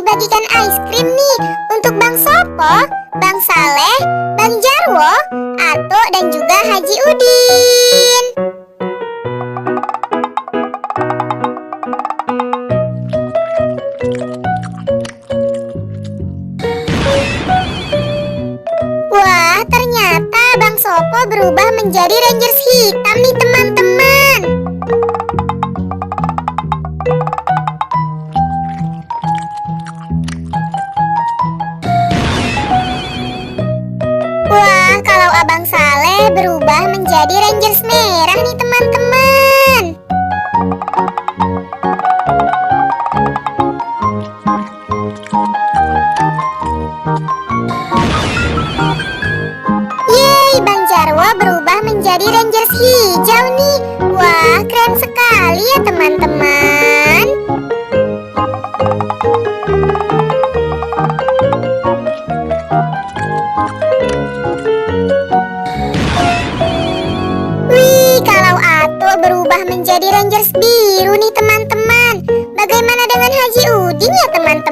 bagikan es krim nih untuk Bang Sopo, Bang Saleh, Bang Jarwo, Ato, dan juga Haji Udin. Wah, ternyata Bang Sopo berubah menjadi Rangers hitam nih teman-teman. Wah, kalau Abang Saleh berubah menjadi Rangers merah nih teman-teman. Yeay, Bang Jarwo berubah menjadi Rangers hijau nih. Wah, keren sekali ya teman-teman. Wih, kalau Ato berubah menjadi Rangers biru nih teman-teman. Bagaimana dengan Haji Udin ya teman-teman?